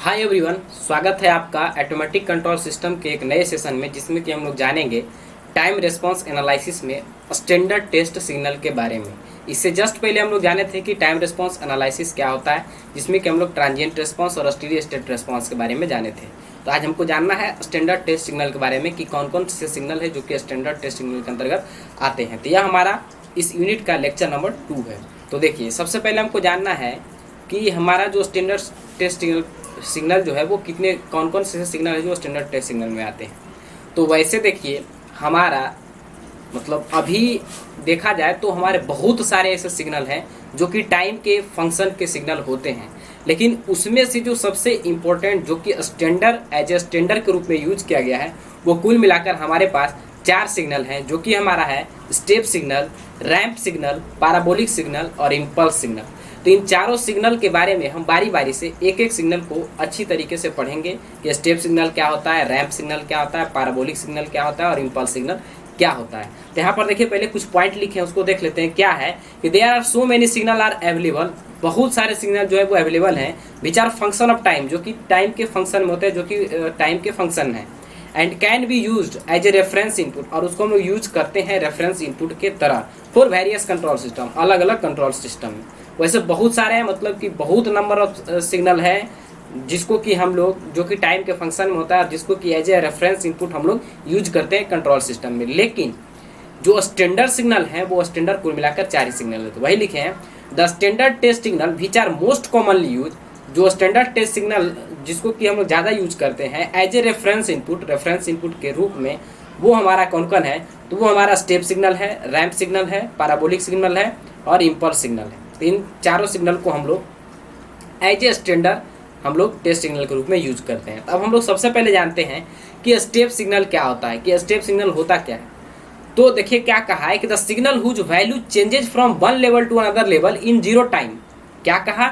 Hi everyone, स्वागत है आपका ऑटोमेटिक कंट्रोल सिस्टम के एक नए सेशन में, जिसमें कि हम लोग जानेंगे टाइम रिस्पांस एनालिसिस में स्टैंडर्ड टेस्ट सिग्नल के बारे में। इससे जस्ट पहले हम लोग जाने थे कि टाइम रिस्पांस एनालिसिस क्या होता है, जिसमें कि हम लोग ट्रांजिएंट रिस्पांस और स्टेडी स्टेट रिस्पांस के बारे में जाने थे। तो आज हमको जानना है स्टैंडर्ड टेस्ट सिग्नल के बारे में कि कौन कौन से सिग्नल है जो कि स्टैंडर्ड टेस्ट सिग्नल के अंतर्गत आते हैं। तो यह हमारा इस यूनिट का लेक्चर नंबर 2 है। तो देखिए, सबसे पहले हमको जानना है कि हमारा जो स्टैंडर्ड टेस्ट सिग्नल जो है वो कौन कौन से सिग्नल है जो स्टैंडर्ड टेस्ट सिग्नल में आते हैं। तो वैसे देखिए, हमारा मतलब अभी देखा जाए तो हमारे बहुत सारे ऐसे सिग्नल हैं जो कि टाइम के फंक्शन के सिग्नल होते हैं, लेकिन उसमें से जो सबसे इम्पोर्टेंट जो कि स्टैंडर्ड एज ए स्टैंडर्ड के रूप में यूज किया गया है, वो कुल मिलाकर हमारे पास 4 सिग्नल हैं, जो कि हमारा है step signal, ramp signal, parabolic signal और इम्पल्स सिग्नल। तो इन चारों सिग्नल के बारे में हम बारी बारी से एक एक सिग्नल को अच्छी तरीके से पढ़ेंगे कि स्टेप सिग्नल क्या होता है, रैंप सिग्नल क्या होता है, पैराबोलिक सिग्नल क्या होता है और इम्पल्स सिग्नल क्या होता है। तो यहाँ पर देखिए, पहले कुछ पॉइंट लिखे हैं, उसको देख लेते हैं। क्या है कि there are so many signal are available, बहुत सारे सिग्नल जो है वो अवेलेबल हैं, which are function of time, जो कि टाइम के फंक्शन में होते हैं, जो कि टाइम के फंक्शन है, and can be used as a reference input, और उसको हम लोग यूज करते हैं रेफरेंस इनपुट के तरह फॉर वेरियस कंट्रोल सिस्टम, अलग अलग कंट्रोल सिस्टम में। वैसे बहुत सारे हैं, मतलब कि बहुत नंबर ऑफ सिग्नल है जिसको कि हम लोग जो कि टाइम के फंक्शन में होता है, जिसको कि एज ए रेफरेंस इनपुट हम लोग यूज करते हैं कंट्रोल सिस्टम में। लेकिन जो स्टैंडर्ड सिग्नल है वो स्टैंडर्ड कुल मिलाकर 4 ही सिग्नल है। तो वही लिखे हैं, the standard test signal which are most commonly use, जो स्टैंडर्ड टेस्ट सिग्नल जिसको कि हम लोग ज़्यादा यूज करते हैं एज ए रेफरेंस इनपुट के रूप में, वो हमारा कौन कौन है। तो वो हमारा स्टेप सिग्नल है, रैंप सिग्नल है, पैराबोलिक सिग्नल है और इम्पल्स सिग्नल है। तो इन चारों सिग्नल को हम लोग एज ए स्टैंडर्ड हम लोग टेस्ट सिग्नल के रूप में यूज करते हैं। अब हम लोग सबसे पहले जानते हैं कि स्टेप सिग्नल क्या होता है, कि स्टेप सिग्नल होता क्या है। तो देखिए क्या कहा है कि the signal whose value changes from one level to another level in zero time. क्या कहा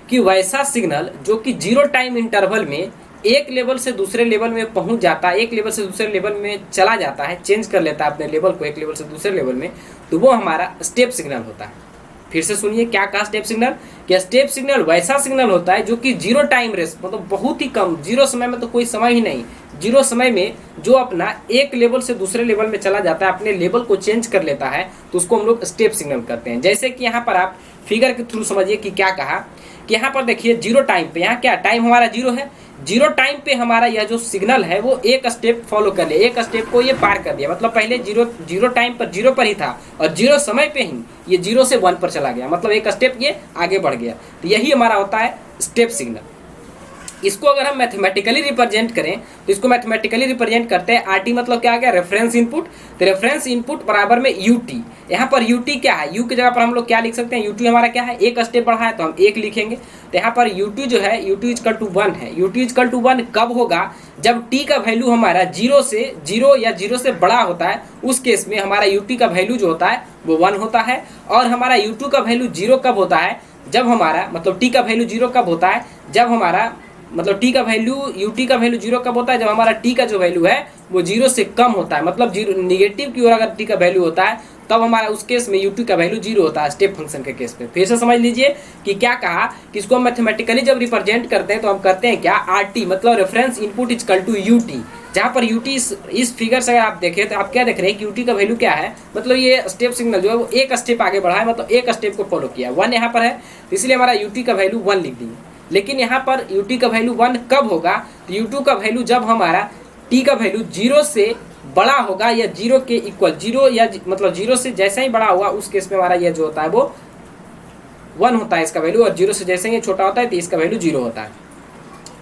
कि वैसा सिग्नल जो कि जीरो टाइम इंटरवल में एक लेवल से दूसरे लेवल में पहुंच जाता है, एक लेवल से दूसरे लेवल में चला जाता है, चेंज कर लेता है अपने लेवल को एक लेवल से दूसरे लेवल में, तो वो हमारा स्टेप सिग्नल होता है। फिर से सुनिए क्या कहा स्टेप सिग्नल, कि स्टेप सिग्नल वैसा सिग्नल होता है जो कि जीरो टाइम रेस, मतलब बहुत ही कम, जीरो समय में तो कोई समय ही नहीं, जीरो समय में जो अपना एक लेवल से दूसरे लेवल में चला जाता है, अपने लेवल को चेंज कर लेता है, तो उसको हम लोग स्टेप सिग्नल करते हैं। जैसे कि यहाँ पर आप फिगर के थ्रू समझिए कि क्या कहा कि यहाँ पर देखिए जीरो टाइम पे, यहाँ क्या टाइम हमारा जीरो है, जीरो टाइम पे हमारा यह जो सिग्नल है वो एक स्टेप फॉलो कर लिया, एक स्टेप को ये पार कर दिया, मतलब पहले जीरो टाइम पर जीरो पर ही था और जीरो समय पे ही ये 0 से 1 पर चला गया, मतलब एक स्टेप ये आगे बढ़ गया। तो यही हमारा होता है स्टेप सिग्नल। इसको अगर हम मैथमेटिकली रिप्रेजेंट करें तो इसको मैथमेटिकली रिप्रेजेंट करते हैं, आरटी मतलब क्या आ गया, रेफरेंस इनपुट। तो रेफरेंस इनपुट बराबर में यूटी, यहाँ पर यूटी क्या है, यू की जगह पर हम लोग क्या लिख सकते हैं, यूटी हमारा क्या है, एक स्टेप बढ़ा है तो हम 1 लिखेंगे। तो यहाँ पर यूटी जो है, यूटी इजकल टू 1 है। यूटी इजकल टू 1 कब होगा, जब टी का वैल्यू हमारा 0 या 0 से बड़ा होता है, उस केस में हमारा यूटी का वैल्यू जो होता है वो 1 होता है। और हमारा यूटू का वैल्यू 0 कब होता है, जब हमारा मतलब टी का वैल्यू 0 कब होता है, जब हमारा मतलब टी का वैल्यू, यूटी का वैल्यू 0 कब होता है, जब हमारा टी का जो वैल्यू है वो 0 से कम होता है, मतलब निगेटिव की ओर अगर टी का वैल्यू होता है तब हमारा उस केस में यूटी का वैल्यू 0 होता है, स्टेप फंक्शन के केस में। फिर से समझ लीजिए कि क्या कहा कि इसको हम मैथमेटिकली जब रिप्रेजेंट करते हैं तो हम करते हैं क्या, आरटी मतलब reference input is equal to UT, जहाँ पर यूटी इस फिगर से अगर आप देखें तो आप क्या देख रहे हैं कि यूटी का वैल्यू क्या है, मतलब ये स्टेप सिग्नल जो है वो एक स्टेप आगे बढ़ा है, मतलब एक स्टेप को फॉलो किया, 1 यहाँ पर है, तो इसलिए हमारा यूटी का वैल्यू 1 लिख दिए। लेकिन यहाँ पर यूटी का वैल्यू 1 कब होगा, तो यूटी का वैल्यू जब हमारा टी का वैल्यू 0 से बड़ा होगा या 0 के इक्वल, 0 या मतलब 0 से जैसा ही बड़ा होगा उस केस में हमारा यह जो होता है वो 1 होता है इसका वैल्यू, और 0 से जैसे ही छोटा होता है तो इसका वैल्यू 0 होता है।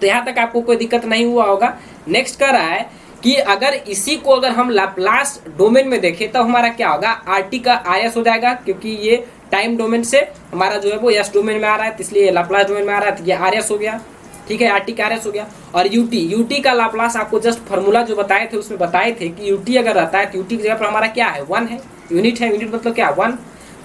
तो यहाँ तक आपको कोई दिक्कत नहीं हुआ होगा। नेक्स्ट कह रहा है कि अगर इसी को अगर हम लाप्लास डोमेन में देखें तो हमारा क्या होगा, आरटी का आरएस हो जाएगा, क्योंकि ये टाइम डोमेन से हमारा जो है वो एस डोमेन में आ रहा है, तो इसलिए लाप्लास डोमेन में आ रहा है, तो ये आरएस हो गया, ठीक है, आरटी का आरएस हो गया। और यूटी का लाप्लास आपको जस्ट फार्मूला जो बताए थे उसमें बताए थे कि यूटी अगर रहता है तो यूटी की जगह पर हमारा क्या है, 1 है, यूनिट है, यूनिट मतलब क्या 1,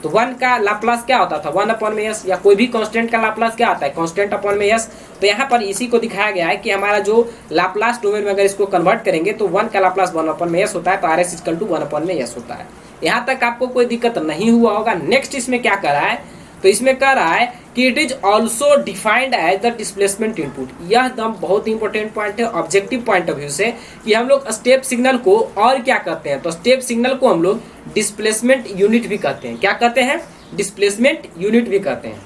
तो 1 का लाप्लास क्या होता था, 1 अपॉन में एस, या कोई भी कांस्टेंट का लाप्लास क्या आता है, कांस्टेंट अपॉन में एस। तो यहाँ पर इसी को दिखाया गया है कि हमारा जो लाप्लास डोमेन में अगर इसको कन्वर्ट करेंगे तो 1 का लाप्लास 1 अपॉन में एस होता है, तो R S is equal to 1 upon में एस होता है। यहाँ तक आपको कोई दिक्कत नहीं हुआ होगा। नेक्स्ट इसमें क्या कर रहा है, तो इसमें कह रहा है कि it is also defined as the displacement input. यह एकदम बहुत इंपॉर्टेंट पॉइंट है ऑब्जेक्टिव पॉइंट ऑफ व्यू से कि हम लोग स्टेप सिग्नल को और क्या कहते हैं, तो स्टेप सिग्नल को हम लोग डिस्प्लेसमेंट यूनिट भी कहते हैं। क्या कहते हैं? डिस्प्लेसमेंट यूनिट भी कहते हैं।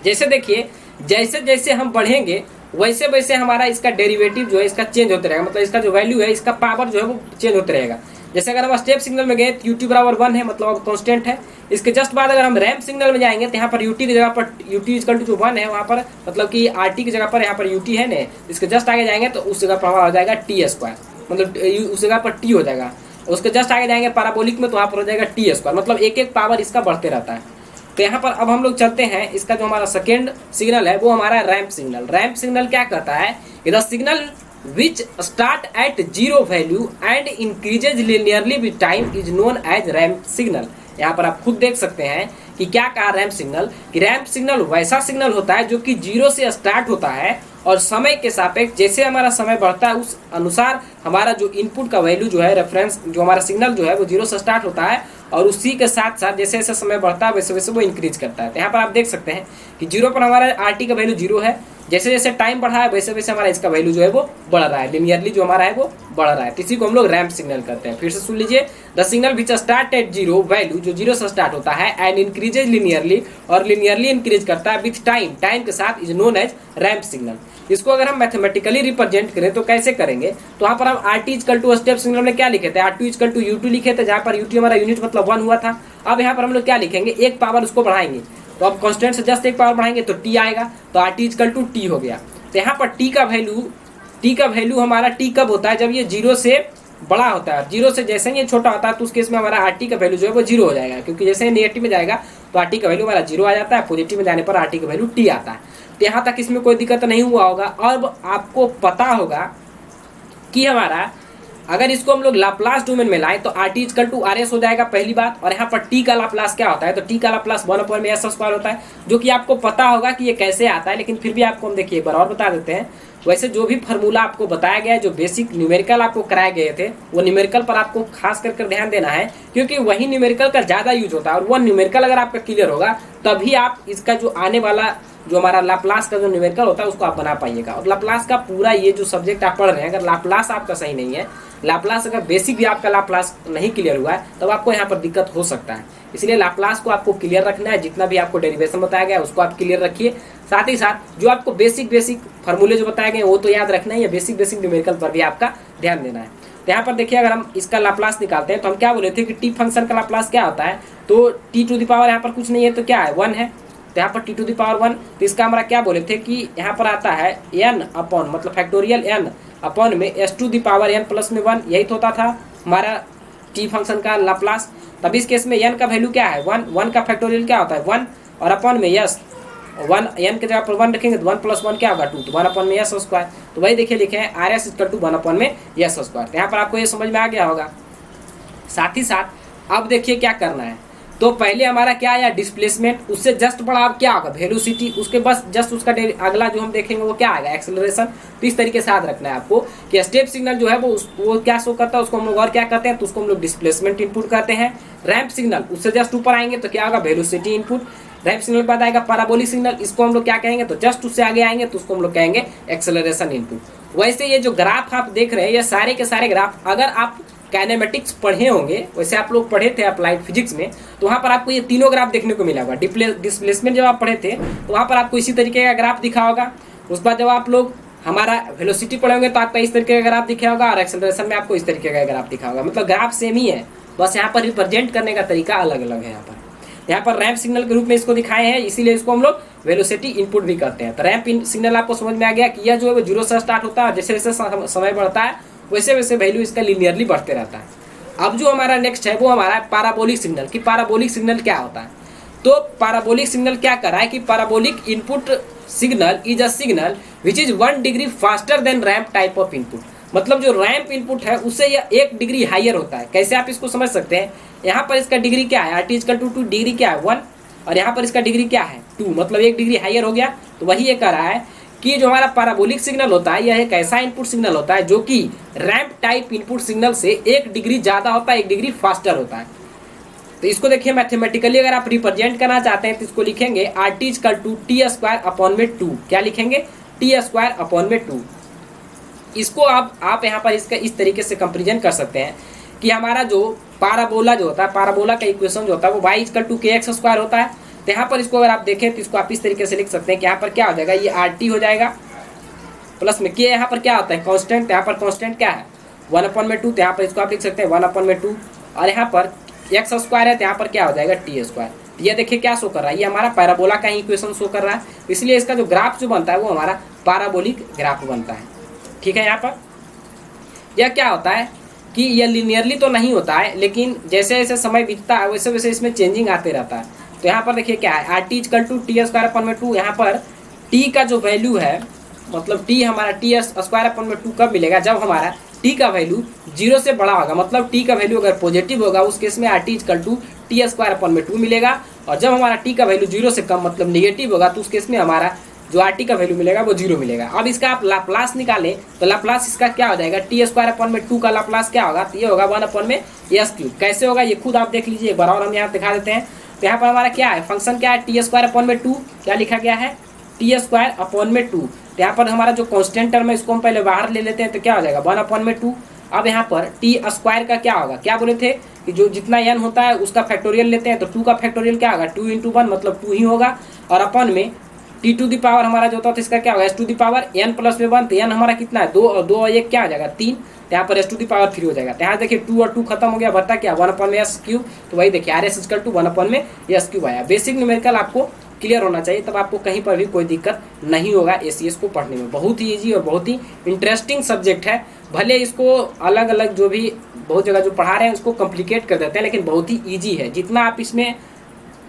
जैसे देखिए, जैसे जैसे हम बढ़ेंगे वैसे वैसे हमारा इसका डेरिवेटिव जो है इसका चेंज होते रहेगा, मतलब इसका जो वैल्यू है इसका पावर जो है वो चेंज होते रहेगा। जैसे अगर हम स्टेप सिग्नल में गए तो यूटी बराबर 1 है, मतलब अब कांस्टेंट है। इसके जस्ट बाद अगर हम रैंप सिग्नल में जाएंगे तो यहाँ पर यूटी की जगह पर यूटी इक्वल टू जो 1 है वहाँ पर मतलब कि आरटी की जगह पर यहाँ पर यूटी है ना, इसके जस्ट आगे जाएंगे तो उस जगह पर हमारा हो जाएगा टी स्क्वायर, मतलब उस जगह पर टी हो जाएगा। उसके जस्ट आगे जाएंगे पैराबोलिक में तो वहाँ पर हो जाएगा टी स्क्वायर, मतलब एक एक पावर इसका बढ़ते रहता है। तो यहाँ पर अब हम लोग चलते हैं, इसका जो हमारा सेकेंड सिग्नल है वो हमारा रैंप सिग्नल। रैंप सिग्नल क्या कहता है? The signal which start at zero value and increases linearly with time is known as ramp signal. यहाँ पर आप खुद देख सकते हैं कि क्या कहा रैंप सिग्नल, कि रैंप सिग्नल वैसा सिग्नल होता है जो कि जीरो से स्टार्ट होता है और समय के सापेक्ष जैसे हमारा समय बढ़ता है उस अनुसार हमारा जो इनपुट का वैल्यू जो है रेफरेंस जो हमारा सिग्नल जो है वो जीरो से स्टार्ट होता है और उसी के साथ साथ जैसे जैसे समय बढ़ता है वैसे वैसे वो इंक्रीज करता है। तो यहाँ पर आप देख सकते हैं कि जीरो पर हमारा आर टी का वैल्यू जीरो है, जैसे जैसे टाइम बढ़ा है वैसे वैसे हमारा इसका वैल्यू जो है वो बढ़ रहा है, लिनियरली जो हमारा है वो बढ़ रहा है। इसी को हम लोग रैंप सिग्नल करते हैं। फिर से सुन लीजिए, the signal which start at zero value जो जीरो से स्टार्ट होता है एंड इंक्रीजेज लिनियरली और लिनियरली इंक्रीज करता है विथ टाइम, टाइम के साथ is known as ramp signal. इसको अगर हम मैथमेटिकली रिप्रेजेंट करें तो कैसे करेंगे, तो वहाँ पर हम R T equal to step signal में क्या लिखे थे, R T equal to U T लिखे थे, जहाँ पर यू टी हमारा यूनिट मतलब 1 हुआ था। अब यहाँ पर हम लोग क्या लिखेंगे, एक पावर उसको बढ़ाएंगे, तो अब कांस्टेंट से जस्ट एक पावर बढ़ाएंगे तो टी आएगा, तो R T equal to T हो गया। तो यहाँ पर टी का वैल्यू हमारा टी कब होता है, जब ये जीरो से बड़ा होता है। जीरो से जैसे ही ये छोटा होता है तो उस केस में हमारा आर टी का वैल्यू जो है वो जीरो हो जाएगा, क्योंकि जैसे ही नेगेटिव में जाएगा तो आर टी का वैल्यू हमारा जीरो आ जाता है, पॉजिटिव में जाने पर आर टी का वैल्यू टी आता है। तो यहाँ तक इसमें कोई दिक्कत नहीं हुआ होगा। अब आपको पता होगा कि हमारा अगर इसको हम लोग लाप्लास डोमेन में लाएं तो R T equal to R S हो जाएगा पहली बात। और यहाँ पर टी का लाप्लास क्या होता है, तो टी का लाप्लास 1/s² होता है, जो कि आपको पता होगा कि ये कैसे आता है, लेकिन फिर भी आपको हम देखिए एक बार और बता देते हैं। वैसे जो भी फार्मूला आपको बताया गया है, जो बेसिक न्यूमेरिकल आपको कराए गए थे, वो न्यूमेरिकल पर आपको खास कर ध्यान देना है, क्योंकि वही न्यूमेरिकल का ज़्यादा यूज होता है। और वो न्यूमेरिकल अगर आपका क्लियर होगा तभी आप इसका जो आने वाला जो हमारा लाप्लास का जो न्यूमेरिकल होता है उसको आप बना पाइएगा। और लाप्लास का पूरा ये जो सब्जेक्ट आप पढ़ रहे हैं, अगर लाप्लास आपका सही नहीं है, लाप्लास अगर बेसिक भी आपका लाप्लास नहीं क्लियर हुआ है, तब आपको यहाँ पर दिक्कत हो सकता है। इसलिए लाप्लास को आपको क्लियर रखना है, जितना भी आपको डेरिवेशन बताया गया है उसको आप क्लियर रखिए। साथ ही साथ जो आपको बेसिक फार्मूले जो बताए गए वो तो याद रखना है, या बेसिक न्यूमेरिकल पर भी आपका ध्यान देना है। तो यहाँ पर देखिए, अगर हम इसका लाप्लास निकालते हैं तो हम क्या बोले थे कि टी फंक्शन का लाप्लास क्या होता है, तो टी टू द पावर यहाँ पर कुछ नहीं है तो क्या है, 1 है। तो यहाँ पर टी टू द पावर 1, तो इसका हमारा क्या बोले थे कि यहाँ पर आता है n अपॉन मतलब फैक्टोरियल n अपॉन में s to the power n plus में 1, यही तो होता था हमारा टी फंक्शन का लाप्लास। तब इस केस में n का वैल्यू क्या है, 1 का फैक्टोरियल क्या होता है 1, और अपॉन में यस 1 n के जगह पर 1 रखेंगे तो 1 + 1 क्या होगा 2, तो 1/s²। तो वही देखिए लिखे हैं R S equal to 1/s²। तो यहाँ पर आपको ये समझ में आ गया होगा। साथ ही साथ अब देखिए क्या करना है, तो पहले हमारा क्या आया डिस्प्लेसमेंट, उससे जस्ट बड़ा अब क्या होगा वेलोसिटी, उसके बस जस्ट उसका अगला जो हम देखेंगे वो क्या आएगा एक्सेलरेशन। तो इस तरीके से याद रखना है आपको कि स्टेप सिग्नल जो है वो क्या शो करता है, उसको हम लोग और क्या कहते हैं, तो उसको हम लोग डिस्प्लेसमेंट इनपुट कहते हैं। रैंप सिग्नल उससे जस्ट ऊपर आएंगे तो क्या होगा वेलोसिटी इनपुट। रैंप सिग्नल के बाद आएगा पैराबोलिक सिग्नल, इसको हम लोग क्या कहेंगे, तो जस्ट उससे आगे आएंगे तो उसको हम लोग कहेंगे एक्सेलरेशन इनपुट। वैसे ये जो ग्राफ आप देख रहे हैं ये सारे के सारे ग्राफ अगर आप काइनेमेटिक्स पढ़े होंगे, वैसे आप लोग पढ़े थे अप्लाइड फिजिक्स में, तो वहाँ पर आपको ये तीनों ग्राफ देखने को मिला होगा। डिस्प्लेसमेंट जब आप पढ़े थे तो वहाँ पर आपको इसी तरीके का ग्राफ दिखा होगा। उसके बाद जब आप लोग हमारा वेलोसिटी पढ़ेंगे तो आपका इस तरीके का ग्राफ दिखा होगा, और एक्सेलरेशन में आपको इस तरीके का ग्राफ दिखा होगा। मतलब ग्राफ सेम ही है, बस यहाँ पर रिप्रेजेंट करने का तरीका अलग अलग है। यहाँ पर रैंप सिग्नल के रूप में इसको दिखाए हैं, इसीलिए इसको हम लोग वेलोसिटी इनपुट भी करते हैं। तो रैंप सिग्नल आपको समझ में आ गया कि यह जो है वो जीरो से स्टार्ट होता है, जैसे जैसे समय बढ़ता है वैसे वैसे वैल्यू इसका लीनियरली बढ़ते रहता है। अब जो हमारा नेक्स्ट है वो हमारा पैराबोलिक सिग्नल। कि पैराबोलिक सिग्नल क्या होता है, तो पैराबोलिक सिग्नल क्या कर रहा है कि parabolic input signal is a signal which is 1 degree faster than ramp type of input. मतलब जो रैंप इनपुट है उससे यह 1 डिग्री हायर होता है। कैसे आप इसको समझ सकते हैं, यहाँ पर इसका डिग्री क्या है, R T equal to 2 degree क्या है 1, और यहाँ पर इसका डिग्री क्या है 2, मतलब 1 डिग्री हायर हो गया। तो वही ये कह रहा है कि जो हमारा पैराबोलिक सिग्नल होता है यह एक ऐसा इनपुट सिग्नल होता है जो कि रैंप टाइप इनपुट सिग्नल से 1 डिग्री ज़्यादा होता है, 1 डिग्री फास्टर होता है। तो इसको देखिए मैथमेटिकली अगर आप रिप्रेजेंट करना चाहते हैं तो इसको लिखेंगे R T equal to T square upon में 2। क्या लिखेंगे? टी स्क्वायर अपॉन में 2। इसको आप यहाँ पर इसका इस तरीके से कंपेरिजन कर सकते हैं कि हमारा जो पाराबोला जो होता है, पाराबोला का इक्वेशन जो होता है वो वाई इक्वल टू के एक्स स्क्वायर होता है। तो यहाँ पर इसको अगर आप देखें तो इसको आप इस तरीके से लिख सकते हैं कि यहाँ पर क्या हो जाएगा, ये आर टी हो जाएगा प्लस में के, यहाँ पर क्या होता है कांस्टेंट, यहाँ पर कांस्टेंट क्या है 1/2। तो यहाँ पर इसको आप लिख सकते हैं 1/2 और यहाँ पर एक्स स्क्वायर है तो यहाँ पर क्या हो जाएगा टी स्क्वायर। ये देखिए क्या शो कर रहा है, ये हमारा पैराबोला का ही इक्वेशन शो कर रहा है, इसलिए इसका जो ग्राफ जो बनता है वो हमारा पैराबोलिक ग्राफ बनता है। ठीक है, यहाँ पर यह क्या होता है कि यह लिनियरली तो नहीं होता है, लेकिन जैसे जैसे समय बीतता है वैसे वैसे इसमें चेंजिंग आते रहता है। तो यहाँ पर देखिए क्या है, R T equal to T square upon में 2। यहाँ पर टी का जो वैल्यू है, मतलब टी हमारा टी स्क्वायर अपॉन में 2 कब मिलेगा, जब हमारा टी का वैल्यू 0 से बड़ा होगा, मतलब टी का वैल्यू अगर पॉजिटिव होगा उस केस में R T equal to T square upon में 2 मिलेगा, और जब हमारा टी का वैल्यू 0 से कम मतलब नेगेटिव होगा तो उस केस में हमारा जो आर टी का वैल्यू मिलेगा वो 0 मिलेगा। अब इसका आप लाप्लास निकालें तो लाप्लास इसका क्या हो जाएगा, टी स्क्वायर अपॉन में 2 का लाप्लास क्या होगा, तो ये होगा 1/s³। कैसे होगा ये खुद आप देख लीजिए एक बार, और हम यहाँ दिखा देते हैं। तो यहाँ पर हमारा क्या है, फंक्शन क्या है, टी स्क्वायर अपॉन में 2, क्या लिखा गया है टी स्क्वायर अपॉन में 2। तो यहाँ पर हमारा जो कॉन्स्टेंट टर्म है इसको हम पहले बाहर ले लेते हैं, तो क्या हो जाएगा 1/2। अब यहाँ पर टी स्क्वायर का क्या होगा, क्या बोले थे कि जो जितना n होता है उसका फैक्टोरियल लेते हैं, तो 2 का फैक्टोरियल क्या होगा 2 × 1 मतलब 2 ही होगा, और अपन में टी टू दी पावर हमारा जो होता है इसका क्या होगा S to the power n plus में 1। तो n हमारा कितना है 2 और 1 क्या आ जाएगा 3, तो यहाँ पर एस टू दी पावर 3 हो जाएगा। तो यहाँ देखिए 2 और 2 खत्म हो गया, बता क्या 1/s³। तो वही देखिए R S equal to 1/s³ आया। बेसिक न्यूमेरिकल आपको क्लियर होना चाहिए, तब आपको कहीं पर भी कोई दिक्कत नहीं होगा एसीएस को पढ़ने में। बहुत ही ईजी और बहुत ही इंटरेस्टिंग सब्जेक्ट है, भले इसको अलग अलग जो भी बहुत जगह जो पढ़ा रहे हैं उसको कॉम्प्लिकेट कर देते हैं, लेकिन बहुत ही ईजी है। जितना आप इसमें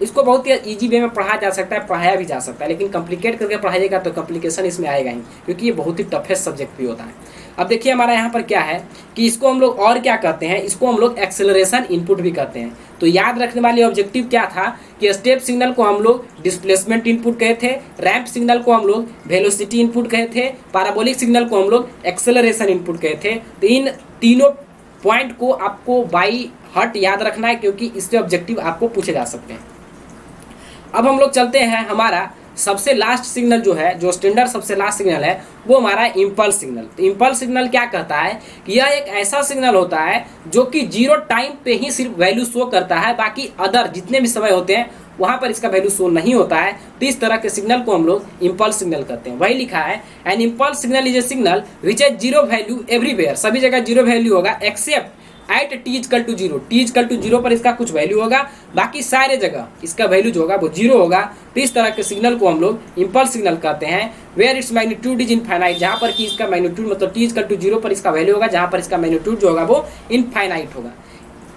इसको बहुत ही इजी वे में पढ़ा जा सकता है, पढ़ाया भी जा सकता है, लेकिन कॉम्प्लिकेट करके पढ़ाइएगा तो कॉम्प्लिकेशन इसमें आएगा ही, क्योंकि ये बहुत ही टफेस्ट सब्जेक्ट भी होता है। अब देखिए हमारा यहाँ पर क्या है कि इसको हम लोग और क्या करते हैं, इसको हम लोग एक्सेलरेशन इनपुट भी करते हैं। तो याद रखने वाली ऑब्जेक्टिव क्या था कि स्टेप सिग्नल को हम लोग डिस्प्लेसमेंट इनपुट कहे थे, रैंप सिग्नल को हम लोग वेलोसिटी इनपुट कहे थे, पैराबोलिक सिग्नल को हम लोग एक्सेलरेशन इनपुट कहे थे। तो इन तीनों पॉइंट को आपको बाई हार्ट याद रखना है, क्योंकि इससे ऑब्जेक्टिव आपको पूछे जा सकते हैं। अब हम लोग चलते हैं, हमारा सबसे लास्ट सिग्नल जो है, जो स्टैंडर्ड सबसे लास्ट सिग्नल है वो हमारा इम्पल्स सिग्नल। तो इम्पल्स सिग्नल क्या कहता है कि यह एक ऐसा सिग्नल होता है जो कि 0 टाइम पे ही सिर्फ वैल्यू शो करता है, बाकी अदर जितने भी समय होते हैं वहाँ पर इसका वैल्यू शो नहीं होता है। तो इस तरह के सिग्नल को हम लोग इम्पल्स सिग्नल कहते हैं। वही लिखा है an impulse signal is a signal which has 0 value everywhere, सभी जगह 0 वैल्यू होगा except at T equal to 0। T equal to 0 पर इसका कुछ वैल्यू होगा, बाकी सारे जगह इसका वैल्यू जो होगा वो 0 होगा। तो इस तरह के सिग्नल को हम लोग इम्पल्स सिग्नल कहते हैं। Where its magnitude is infinite, जहाँ पर कि इसका मैग्नीट्यूड मतलब टी इक्वल टू 0 पर इसका वैल्यू होगा, जहाँ पर इसका मैग्नीट्यूड जो होगा वो इनफाइनाइट होगा।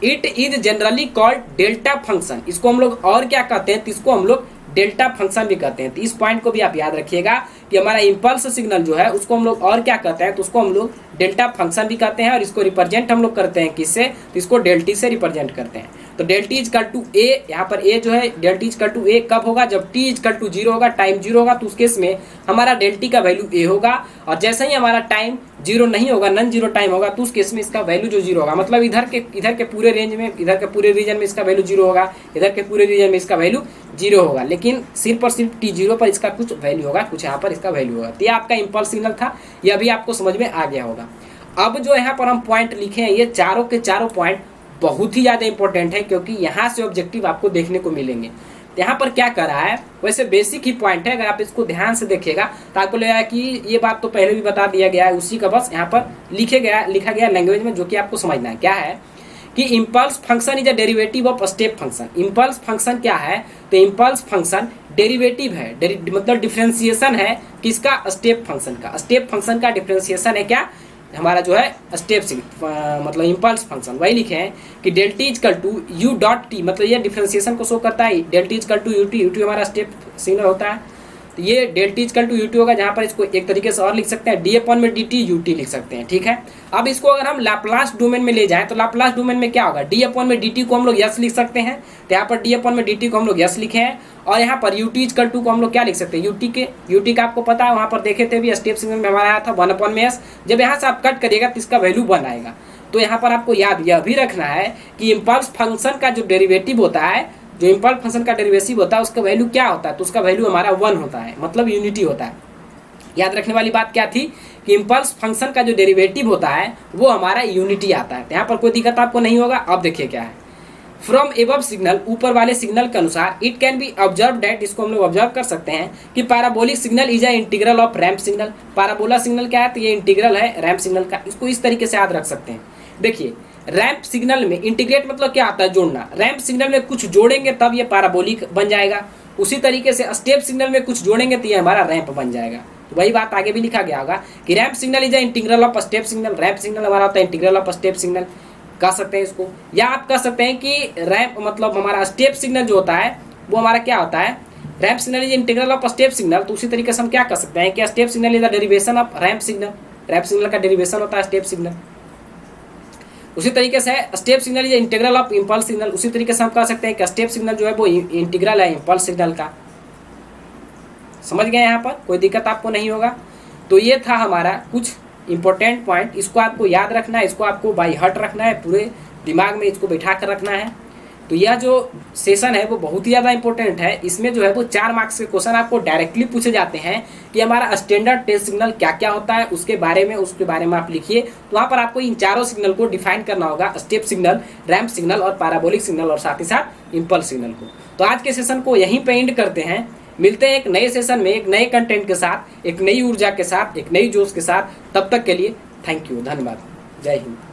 It is generally called delta function. इसको हम लोग और क्या कहते हैं, तो इसको हम लोग डेल्टा फंक्शन भी कहते हैं। तो इस पॉइंट को भी आप याद रखिएगा कि हमारा इम्पल्स सिग्नल जो है उसको हम लोग और क्या कहते हैं, तो उसको हम लोग डेल्टा फंक्शन भी कहते हैं, और इसको रिप्रेजेंट हम लोग करते हैं किससे, तो इसको डेल्टी से रिप्रेजेंट करते हैं। तो डेल्टी इक्वल टू ए, यहाँ पर ए जो है डेल्टी इक्वल टू ए कब होगा, जब टी इक्वल टू 0 होगा, टाइम 0 होगा, तो उस केस में हमारा डेल्टी का वैल्यू ए होगा। और जैसे ही हमारा टाइम 0 नहीं होगा, नॉन 0 टाइम होगा, तो उस केस में इसका वैल्यू जो 0 होगा, मतलब इधर के पूरे रेंज में, इधर के पूरे रीजन में इसका वैल्यू 0 होगा, इधर के पूरे रीजन में इसका वैल्यू 0 होगा, लेकिन सिर्फ और सिर्फ t0 पर इसका कुछ वैल्यू होगा, कुछ यहाँ पर इसका वैल्यू होगा। तो ये आपका इम्पल्स सिग्नल था, ये अभी आपको समझ में आ गया होगा। अब जो यहाँ पर हम पॉइंट लिखे हैं, ये चारों के चारों पॉइंट बहुत ही ज़्यादा इंपॉर्टेंट है, क्योंकि यहाँ से ऑब्जेक्टिव आपको देखने को मिलेंगे। यहाँ पर क्या कर रहा है, वैसे बेसिक ही पॉइंट है, अगर आप इसको ध्यान से देखिएगा तो आपको लगेगा कि ये बात तो पहले भी बता दिया गया है, उसी का बस यहाँ पर लिखा गया लैंग्वेज में, जो कि आपको समझना है। क्या है कि impulse function is a derivative of step function. Impulse function क्या है, तो इम्पल्स फंक्शन डेरिवेटिव है, मतलब डिफरेंशिएशन है किसका, स्टेप फंक्शन का। स्टेप फंक्शन का डिफरेंशिएशन है क्या, हमारा जो है स्टेप मतलब इम्पल्स फंक्शन। वही लिखे हैं कि delta t equal to u dot t, मतलब ये डिफरेंशिएशन को शो करता है। Delta t equal to u t हमारा स्टेप सिग्नल होता है, तो ये डेल्टी इक्वल टू यूटी होगा, जहाँ पर इसको एक तरीके से और लिख सकते हैं डी अपॉन में डी टी यूटी लिख सकते हैं। ठीक है, अब इसको अगर हम लाप्लास डोमेन में ले जाएं तो लाप्लास डोमेन में क्या होगा, डी अपॉन में डी टी को हम लोग यस लिख सकते हैं, तो यहाँ पर डी अपॉन में डी टी को हम लोग यस लिखे हैं, और यहाँ पर यूटी इक्वल टू को हम लोग क्या लिख सकते हैं, यूटी का आपको पता है, वहाँ पर देखे थे भी स्टेप सिग्नल में हमारा आया था 1/s। जब यहाँ से आप कट करिएगा तो इसका वैल्यू 1 आएगा। तो यहाँ पर आपको याद यह भी रखना है कि इम्पल्स फंक्शन का जो डेरिवेटिव होता है, जो इम्पल्स फंक्शन का डेरिवेटिव होता है उसका वैल्यू क्या होता है, तो उसका वैल्यू हमारा 1 होता है, मतलब यूनिटी होता है। याद रखने वाली बात क्या थी कि इम्पल्स फंक्शन का जो डेरिवेटिव होता है वो हमारा यूनिटी आता है। यहाँ पर कोई दिक्कत आपको नहीं होगा। अब देखिए क्या है, फ्रॉम एबव सिग्नल, ऊपर वाले सिग्नल के अनुसार, it can be observe that, इसको हम लोग ऑब्जर्व कर सकते हैं कि parabolic signal is a integral of ramp signal. Parabola signal क्या है, तो ये इंटीग्रल है रैंप सिग्नल का। इसको इस तरीके से याद रख सकते हैं। देखिए रैंप सिग्नल में इंटीग्रेट मतलब क्या आता है, जोड़ना। रैंप सिग्नल में कुछ जोड़ेंगे तब ये पैराबोलिक बन जाएगा। उसी तरीके से स्टेप सिग्नल में कुछ जोड़ेंगे तो ये हमारा रैंप बन जाएगा। तो वही बात आगे भी लिखा गया होगा कि ramp signal is a integral of step signal. Ramp signal हमारा होता है इंटीग्रल ऑफ स्टेप सिग्नल, कह सकते हैं इसको। या आप कह सकते हैं कि रैंप मतलब हमारा स्टेप सिग्नल जो होता है वो हमारा क्या होता है, ramp signal is integral of step signal. तो उसी तरीके से हम क्या कर सकते हैं कि step signal is the derivation of ramp signal. Ramp signal का डेरिवेशन होता है स्टेप सिग्नल। उसी तरीके से step signal is integral of impulse signal. उसी तरीके से हम कह सकते हैं कि स्टेप सिग्नल जो है वो इंटीग्रल है इम्पल्स सिग्नल का। समझ गए, यहाँ पर कोई दिक्कत आपको नहीं होगा। तो ये था हमारा कुछ इंपॉर्टेंट पॉइंट, इसको आपको याद रखना है, इसको आपको बाई हार्ट रखना है, पूरे दिमाग में इसको बैठा कर रखना है। तो यह जो सेशन है वो बहुत ही ज़्यादा इंपॉर्टेंट है। इसमें जो है वो 4 मार्क्स के क्वेश्चन आपको डायरेक्टली पूछे जाते हैं कि हमारा स्टैंडर्ड टेस्ट सिग्नल क्या क्या होता है, उसके बारे में आप लिखिए। तो वहाँ पर आपको इन चारों सिग्नल को डिफाइन करना होगा, स्टेप सिग्नल, रैंप सिग्नल और पैराबोलिक सिग्नल, और साथ ही साथ इम्पल्स सिग्नल को। तो आज के सेशन को यहीं पे एंड करते हैं। मिलते हैं एक नए सेशन में, एक नए कंटेंट के साथ, एक नई ऊर्जा के साथ, एक नई जोश के साथ। तब तक के लिए थैंक यू, धन्यवाद, जय हिंद।